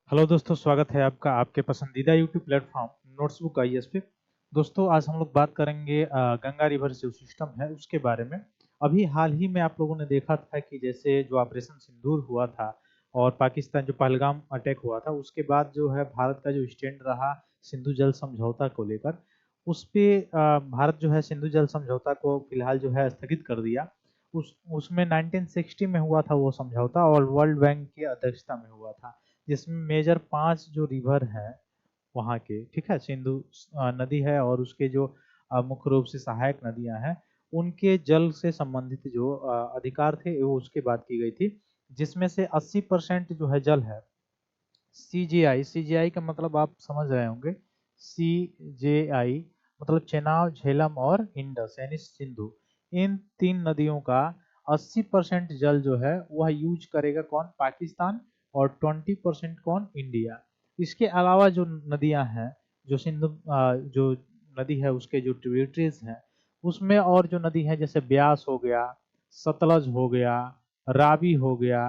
Hello दोस्तों, स्वागत है आपका आपके पसंदीदा यूट्यूब प्लेटफॉर्म नोट्सबुक आईएएस पे। दोस्तों, आज हम लोग बात करेंगे गंगा रिवर जो सिस्टम है उसके बारे में। अभी हाल ही में आप लोगों ने देखा था कि जैसे जो ऑपरेशन सिंदूर हुआ था और पाकिस्तान जो पहलगाम अटैक हुआ था, उसके बाद जो है भारत का जो स्टैंड रहा सिंधु जल समझौता को लेकर, उस पे भारत जो है सिंधु जल समझौता को फिलहाल जो है स्थगित कर दिया। उसमें 1960 में हुआ था वो समझौता और वर्ल्ड बैंक की अध्यक्षता में हुआ था, जिसमें मेजर 5 जो रिवर है वहाँ के, ठीक है, सिंधु नदी है और उसके जो मुख्य रूप से सहायक नदियां हैं, उनके जल से संबंधित जो अधिकार थे वो उसके बात की गई थी, जिसमें से 80% जो है जल है सीजेआई। सीजेआई का मतलब आप समझ रहे होंगे, सीजेआई मतलब चेनाब, झेलम और इंडस यानी सिंधु। इन 3 नदियों का 80% जल जो है वह यूज करेगा कौन? पाकिस्तान। और 20% कौन? इंडिया। इसके अलावा जो नदियां हैं, जो सिंधु जो नदी है उसके जो ट्रिब्यूटरीज हैं, उसमें और जो नदी है जैसे ब्यास हो गया, सतलज हो गया, रावी हो गया,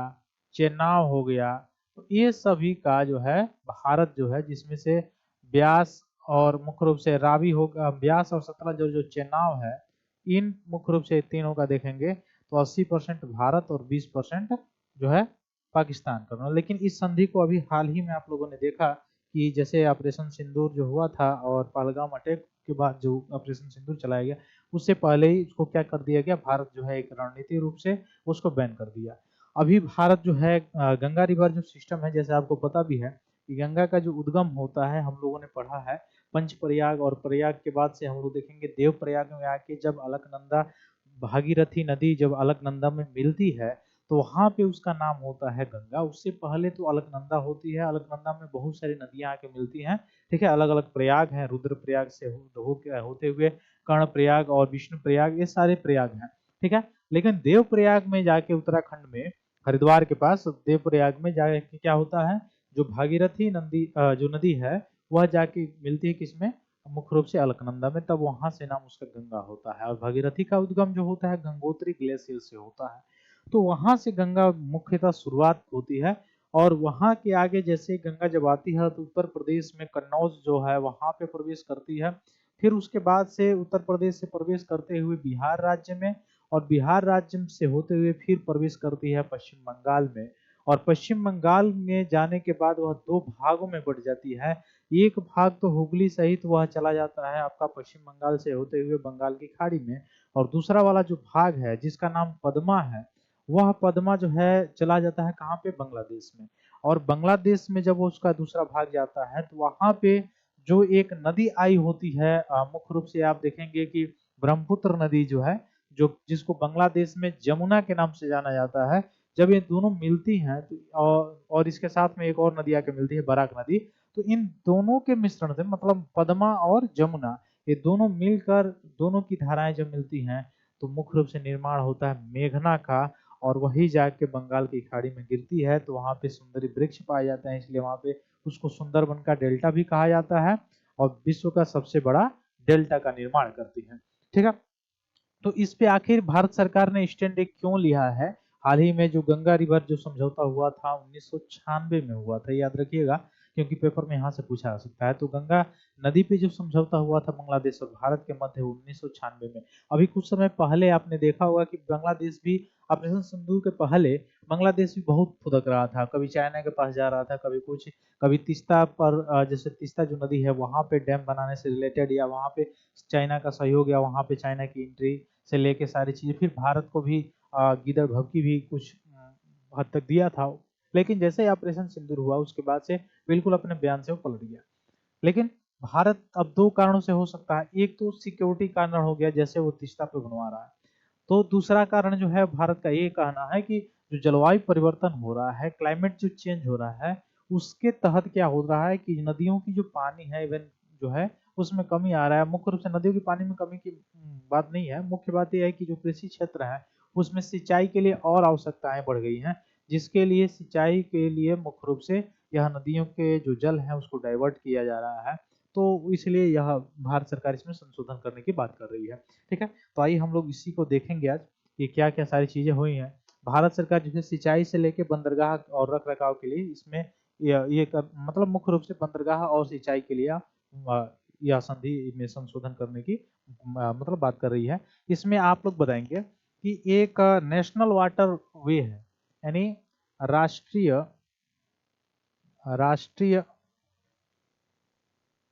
चेनाब हो गया, तो ये सभी का जो है भारत जो है, जिसमें से ब्यास और मुख्य रूप से रावी होगा, ब्यास और सतलज और जो चेनाब है, इन मुख्य रूप से तीनों का देखेंगे तो 80% भारत और 20% जो है पाकिस्तान का। लेकिन इस संधि को अभी हाल ही में आप लोगों ने देखा कि जैसे ऑपरेशन सिंदूर जो हुआ था और पहलगाम अटैक के बाद जो ऑपरेशन सिंदूर चलाया गया, उससे पहले ही उसको क्या कर दिया गया, भारत जो है एक रणनीतिक रूप से उसको बैन कर दिया। अभी भारत जो है गंगा रिवर जो सिस्टम है, जैसे आपको पता भी है कि गंगा का जो उद्गम होता है, हम लोगों ने पढ़ा है पंच प्रयाग, और प्रयाग के बाद से हम लोग देखेंगे देव प्रयाग में आके जब अलकनंदा भागीरथी नदी जब अलकनंदा में मिलती है, तो वहां पे उसका नाम होता है गंगा। उससे पहले तो अलकनंदा होती है, अलकनंदा में बहुत सारी नदियां आके मिलती हैं, ठीक है, अलग अलग प्रयाग हैं, रुद्र प्रयाग से होते हुए कर्ण प्रयाग और विष्णु प्रयाग, ये सारे प्रयाग हैं, ठीक है। लेकिन देव प्रयाग में जाके उत्तराखंड में हरिद्वार के पास देवप्रयाग में जाके क्या होता है, जो भागीरथी नदी जो नदी है वह जाके मिलती है किसमें? मुख्य रूप से अलकनंदा में, तब वहां से नाम उसका गंगा होता है। और भागीरथी का उद्गम जो होता है गंगोत्री ग्लेशियर से होता है, तो वहां से गंगा मुख्यतः शुरुआत होती है। और वहां के आगे जैसे गंगा जब आती है तो उत्तर प्रदेश में कन्नौज जो है वहां पे प्रवेश करती है, फिर उसके बाद से उत्तर प्रदेश से प्रवेश करते हुए बिहार राज्य में, और बिहार राज्य से होते हुए फिर प्रवेश करती है पश्चिम बंगाल में। और पश्चिम बंगाल में जाने के बाद वह 2 भागों में बढ़ जाती है। एक भाग तो हुगली सहित वह चला जाता है आपका पश्चिम बंगाल से होते हुए बंगाल की खाड़ी में, और दूसरा वाला जो भाग है जिसका नाम पद्मा है, वह पद्मा जो है चला जाता है कहाँ पे? बांग्लादेश में। और बांग्लादेश में जब वो उसका दूसरा भाग जाता है तो वहां पे जो एक नदी आई होती है, मुख्य रूप से आप देखेंगे कि ब्रह्मपुत्र नदी जो है, जो जिसको बांग्लादेश में जमुना के नाम से जाना जाता है, जब ये दोनों मिलती हैं तो और इसके साथ में एक और नदी आके मिलती है बराक नदी, तो इन दोनों के मिश्रण से मतलब पद्मा और जमुना, ये दोनों मिलकर दोनों की धाराएं जब मिलती हैं तो मुख्य रूप से निर्माण होता है मेघना का, और वही जाके बंगाल की खाड़ी में गिरती है, तो वहां पे सुंदरी वृक्ष पाए जाते हैं, इसलिए वहां पे उसको सुंदरबन का डेल्टा भी कहा जाता है, और विश्व का सबसे बड़ा डेल्टा का निर्माण करती है, ठीक है। तो इस पे आखिर भारत सरकार ने स्टैंड एक क्यों लिया है? हाल ही में जो गंगा रिवर जो समझौता हुआ था 1996 में हुआ था, याद रखिएगा, क्योंकि पेपर में यहाँ से पूछा जा सकता है। तो गंगा नदी पे जो समझौता हुआ था बांग्लादेश और भारत के मध्य 1996 में। अभी कुछ समय पहले आपने देखा होगा कि बांग्लादेश भी ऑपरेशन सिंधु के पहले बांग्लादेश भी बहुत फुदक रहा था, कभी चाइना के पास जा रहा था, कभी कुछ, कभी तीस्ता पर जैसे तीस्ता जो नदी है वहां पे डैम बनाने से रिलेटेड, या वहां पे चाइना का सहयोग, या वहां पे चाइना की एंट्री से लेके सारी चीजें, फिर भारत को भी गिदड़ भभकी भी कुछ हद तक दिया था। लेकिन जैसे ही ऑपरेशन सिंदूर हुआ उसके बाद से बिल्कुल अपने बयान से वो पलट गया। लेकिन भारत अब 2 कारणों से हो सकता है, एक तो सिक्योरिटी कारण हो गया, जैसे वो तीस्ता पे बनवा रहा है, तो दूसरा कारण जो है भारत का ये कहना है कि जो जलवायु परिवर्तन हो रहा है, क्लाइमेट जो चेंज हो रहा है, उसके तहत क्या हो रहा है कि नदियों की जो पानी है इवन जो है उसमें कमी आ रहा है। मुख्य रूप से नदियों की पानी में कमी की बात नहीं है, मुख्य बात यह है कि जो कृषि क्षेत्र है उसमें सिंचाई के लिए और आवश्यकताएं बढ़ गई हैं, जिसके लिए सिंचाई के लिए मुख्य रूप से यह नदियों के जो जल है उसको डाइवर्ट किया जा रहा है। तो इसलिए यह भारत सरकार इसमें संशोधन करने की बात कर रही है, ठीक है। तो आइए हम लोग इसी को देखेंगे आज कि क्या क्या सारी चीजें हुई हैं। भारत सरकार जो है सिंचाई से लेके बंदरगाह और रख रखाव के लिए इसमें मतलब मुख्य रूप से बंदरगाह और सिंचाई के लिए यह संधि में संशोधन करने की मतलब बात कर रही है। इसमें आप लोग बताएंगे कि एक नेशनल वाटर वे है, यानी राष्ट्रीय राष्ट्रीय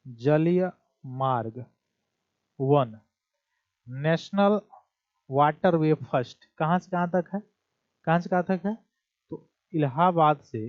जलीय मार्ग 1, नेशनल वाटर वे फर्स्ट, कहाँ से कहाँ तक है, कहाँ से कहाँ तक है, तो इलाहाबाद से,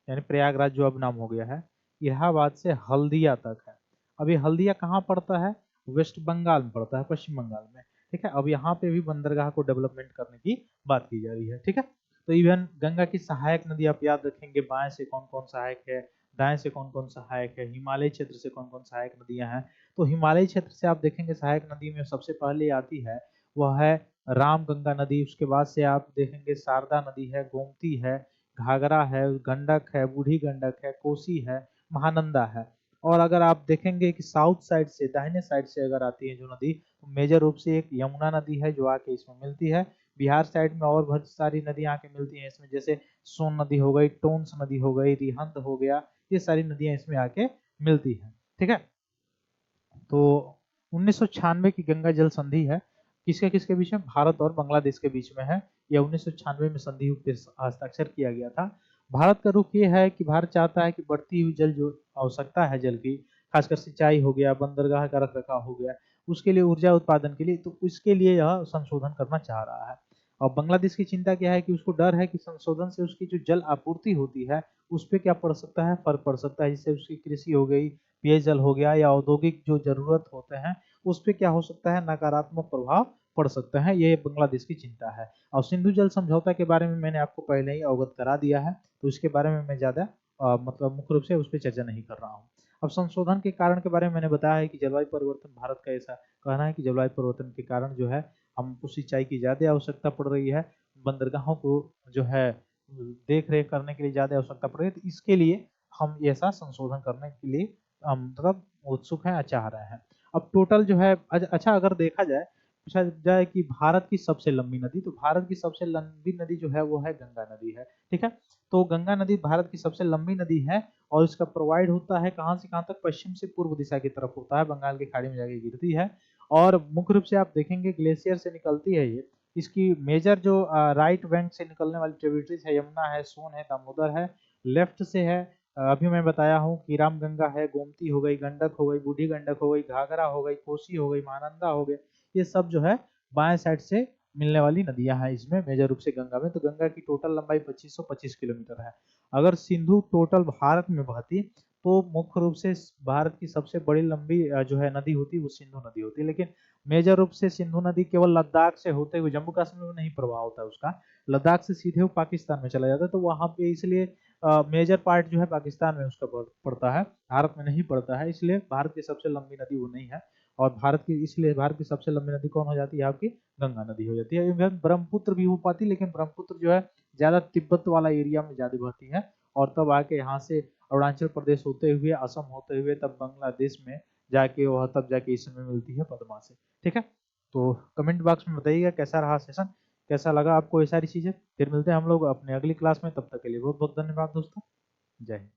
यानी प्रयागराज जो अब नाम हो गया है, इलाहाबाद से हल्दिया तक है। अभी हल्दिया कहाँ पड़ता है, वेस्ट बंगाल में पड़ता है, पश्चिम बंगाल में। ठीक है, अब यहाँ पे भी बंदरगाह को डेवलपमेंट करने की बात की जा रही है। ठीक है, तो इवन गंगा की सहायक नदी आप याद रखेंगे, बाएं से कौन कौन सहायक है, दाएं से कौन कौन सहायक है, हिमालय क्षेत्र से कौन कौन सहायक नदियां हैं। तो हिमालय क्षेत्र से आप देखेंगे सहायक नदी में सबसे पहले आती है वह है रामगंगा नदी। उसके बाद से आप देखेंगे शारदा नदी है, गोमती है, घाघरा है, गंडक है, बूढ़ी गंडक है, कोसी है, महानंदा है। और अगर आप देखेंगे कि साउथ साइड से, दाहिने साइड से अगर आती है जो नदी, तो मेजर रूप से एक यमुना नदी है जो आके इसमें मिलती है। बिहार साइड में और बहुत सारी नदियां आके मिलती हैं इसमें, जैसे सोन नदी हो गई, टोंस नदी हो गई, रिहंद हो गया, ये सारी नदियां इसमें आके मिलती हैं। ठीक है, तो 1996 की गंगा जल संधि है, किसके किसके बीच में, भारत और बांग्लादेश के बीच में है। यह 1996 में संधि पे हस्ताक्षर किया गया था। भारत का रुख ये है कि भारत चाहता है कि बढ़ती हुई जल जो आवश्यकता है जल की, खासकर सिंचाई हो गया, बंदरगाह का रख रखाव हो गया, उसके लिए, ऊर्जा उत्पादन के लिए, तो उसके लिए यह संशोधन करना चाह रहा है। और बांग्लादेश की चिंता क्या है कि उसको डर है कि संशोधन से उसकी जो जल आपूर्ति होती है उस पर क्या पड़ सकता है, फर्क पड़ सकता है, जिससे उसकी कृषि हो गई, पेयजल हो गया, या औद्योगिक जो जरूरत होते हैं उस पर क्या हो सकता है, नकारात्मक प्रभाव पड़ सकता है। ये बांग्लादेश की चिंता है। और सिंधु जल समझौता के बारे में मैंने आपको पहले ही अवगत करा दिया है, तो इसके बारे में मैं ज्यादा मतलब मुख्य रूप से उस पर चर्चा नहीं कर रहा हूँ। अब संशोधन के कारण के बारे में मैंने बताया है कि जलवायु परिवर्तन, भारत का ऐसा कहना है कि जलवायु परिवर्तन के कारण जो है हमको सिंचाई की ज्यादा आवश्यकता पड़ रही है, बंदरगाहों को जो है देख रेख करने के लिए ज्यादा आवश्यकता पड़ रही है, तो इसके लिए हम ऐसा संशोधन करने के लिए मतलब उत्सुक हैं, चाह रहे हैं। अब टोटल जो है, अच्छा अगर देखा जाए, पूछा जाए कि भारत की सबसे लंबी नदी, तो भारत की सबसे लंबी नदी जो है वो है गंगा नदी है। ठीक है, तो गंगा नदी भारत की सबसे लंबी नदी है और इसका प्रोवाइड होता है कहाँ से कहाँ तक, पश्चिम से पूर्व दिशा की तरफ होता है, बंगाल की खाड़ी में जाके गिरती है। और मुख्य रूप से आप देखेंगे ग्लेशियर से निकलती है ये। इसकी मेजर जो राइट बैंक से निकलने वाली ट्रिब्यूटरीज है, यमुना है, सोन है, दामोदर है। लेफ्ट से है, अभी मैं बताया हूँ कि रामगंगा है, गोमती हो गई, गंडक हो गई, बूढ़ी गंडक हो गई, घाघरा हो गई, कोसी हो गई, महानंदा हो गई, ये सब जो है बाएं साइड से मिलने वाली नदियां हैं इसमें, मेजर रूप से गंगा में। तो गंगा की टोटल लंबाई 2525 किलोमीटर है। अगर सिंधु टोटल भारत में बहती तो मुख्य रूप से भारत की सबसे बड़ी लंबी जो है नदी होती वो सिंधु नदी होती, लेकिन मेजर रूप से सिंधु नदी केवल लद्दाख से होते हुए, जम्मू कश्मीर में नहीं प्रवाह होता है उसका, लद्दाख से सीधे वो पाकिस्तान में चला जाता है। तो वहां पे इसलिए मेजर पार्ट जो है पाकिस्तान में उसका पड़ता है, भारत में नहीं पड़ता है, इसलिए भारत की सबसे लंबी नदी वो नहीं है। और भारत की, इसलिए भारत की सबसे लंबी नदी कौन हो जाती है, आपकी गंगा नदी हो जाती है। इवन ब्रह्मपुत्र भी हो पाती, लेकिन ब्रह्मपुत्र जो है ज्यादा तिब्बत वाला एरिया में ज्यादा बहती है, और तब आके यहाँ से अरुणाचल प्रदेश होते हुए, असम होते हुए, तब बांग्लादेश में जाके वह तब जाके इसमें मिलती है पद्मा से। ठीक है, तो कमेंट बॉक्स में बताइएगा कैसा रहा सेशन, कैसा लगा आपको ये सारी चीजें। फिर मिलते हैं हम लोग अपने अगली क्लास में, तब तक के लिए बहुत बहुत धन्यवाद दोस्तों। जय हिंद।